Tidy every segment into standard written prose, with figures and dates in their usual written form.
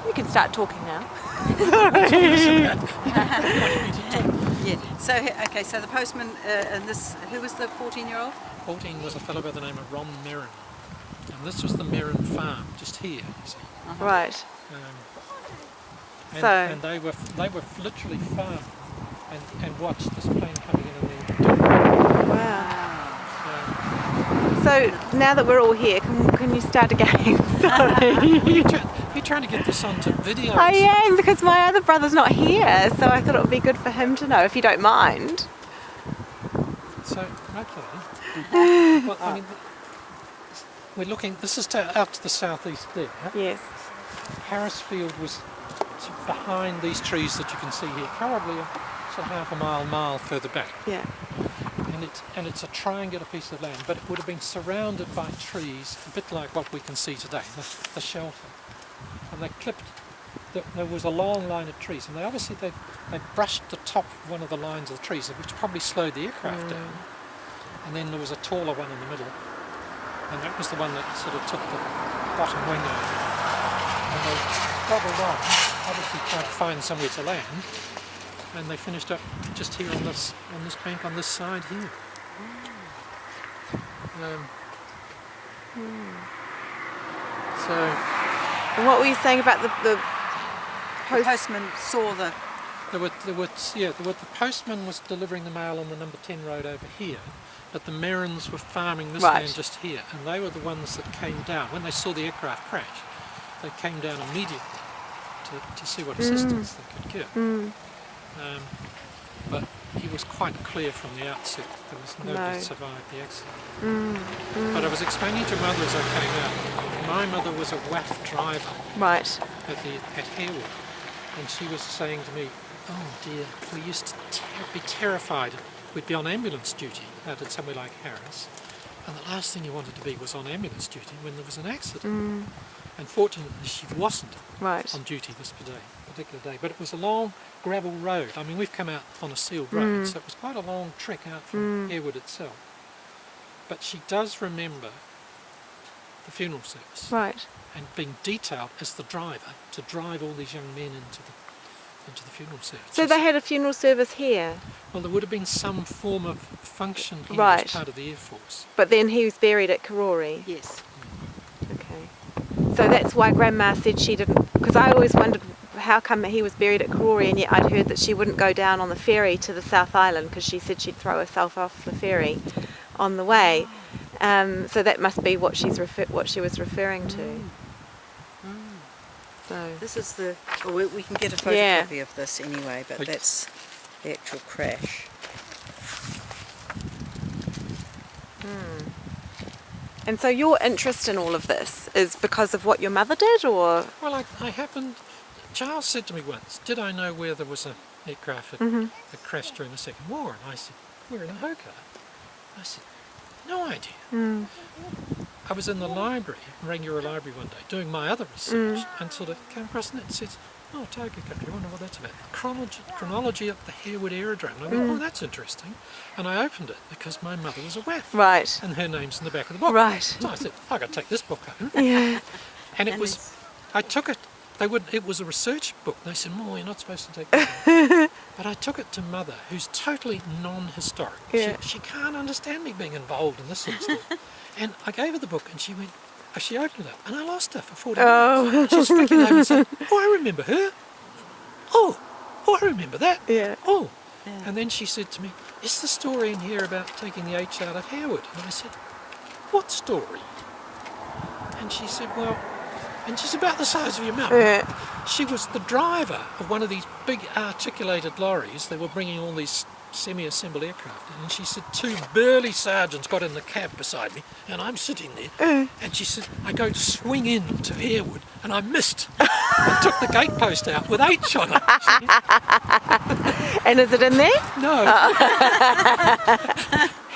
You can start talking now. Yeah. So okay. So the postman and this. Who was the 14-year-old? 14 was a fellow by the name of Ron Merrin, and this was the Merrin farm just here. You see. Right. And they were literally farmed and watched this plane coming in and then. Wow. So now that we're all here, can you start again? Sorry. You're trying to get this onto video. I am, because my other brother's not here, so I thought it would be good for him to know, if you don't mind. So, okay. Well, I mean, we're looking, this is out to the southeast there. Yes. Harrisfield was behind these trees that you can see here, probably sort of half a mile further back. Yeah. And it's a triangular piece of land, but it would have been surrounded by trees, a bit like what we can see today, the shelter. And they clipped, there was a long line of trees, and they brushed the top of one of the lines of the trees, which probably slowed the aircraft down. And then there was a taller one in the middle, and that was the one that sort of took the bottom wing over. And they bobbled on, obviously trying to find somewhere to land, and they finished up just here on this bank on this side here. So. And what were you saying about the postman saw the. The postman was delivering the mail on the number 10 road over here, but the Merrins were farming this land just here, and they were the ones that came down. When they saw the aircraft crash, they came down immediately to see what assistance they could give. But he was quite clear from the outset there was nobody survived the accident. But I was explaining to Mother as I came out, my mother was a WAF driver at Harewood, and she was saying to me, oh dear, we used to be terrified. We'd be on ambulance duty out at somewhere like Harris, and the last thing you wanted to be was on ambulance duty when there was an accident. And fortunately she wasn't on duty this particular day, but it was a long gravel road. I mean, we've come out on a sealed road, so it was quite a long trek out from Harewood itself. But she does remember the funeral service and being detailed as the driver to drive all these young men into the funeral service. So they had a funeral service here? Well, there would have been some form of function here as part of the Air Force. But then he was buried at Karori? Yes. Okay. So that's why Grandma said she didn't, because I always wondered how come he was buried at Karori, and yet I'd heard that she wouldn't go down on the ferry to the South Island because she said she'd throw herself off the ferry on the way. So that must be what she was referring to. So this is the. Well, we can get a photocopy of this anyway, but that's the actual crash. And so your interest in all of this is because of what your mother did, or? Well, I happened. Charles said to me once, "Did I know where there was an aircraft that crashed during the Second War?" And I said, "We're in a Hoka." I said, "No idea." I was in the library, Rangiora Library one day, doing my other research, and sort of came across it and it says, "Oh, Toka country, I wonder what that's about." Chronology of the Harewood Aerodrome. And I went, "Oh, that's interesting." And I opened it because my mother was a WAF. And her name's in the back of the book. So I said, "I've got to take this book home." And it was, I took it, it was a research book. They said, "Oh, you're not supposed to take that." But I took it to Mother, who's totally non-historic. She can't understand me being involved in this sort of stuff. And I gave her the book and she went, she opened it up and I lost her for 40 minutes. She was flicking over and said, "Oh, I remember her. Oh, I remember that. Oh." And then she said to me, "Is the story in here about taking the H out of Harewood?" And I said, "What story?" And she said, "Well," and she's about the size of your mum. She was the driver of one of these big articulated lorries. They were bringing all these semi-assembled aircraft, and she said 2 burly sergeants got in the cab beside me, and I'm sitting there, and she said, "I go to swing in to Harewood, and I missed. I took the gatepost out with H on it." And is it in there? No.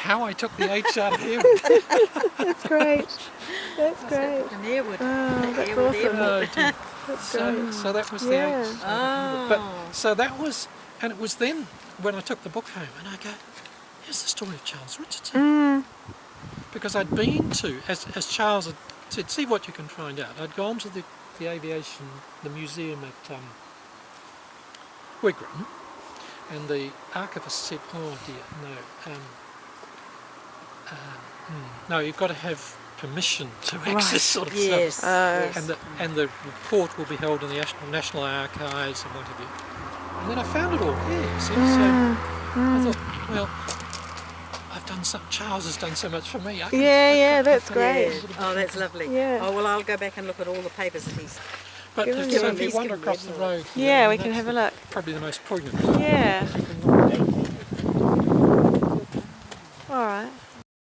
How I took the H out of Harewood. That's great. That's great. In Harewood. Oh, that's awesome. That's great. So that was the H. But so that was, and it was then when I took the book home and I go, here's the story of Charles Richardson. Because I'd been to, as Charles had said, see what you can find out. I'd gone to the the aviation, the museum at Wigram, and the archivist said, "Oh dear, no, no, you've got to have permission to access sort of Yes. stuff." Yes. And the report will be held in the National Archives and what have you. And then I found it all here. See? So I thought, well, Charles has done so much for me. That's great. Yeah. Oh, that's lovely. Yeah. Oh, well, I'll go back and look at all the papers that he's... But Good. so if you He's wander given me across the a- road, Yeah, we that's can have a look. Probably the most poignant. Yeah. You can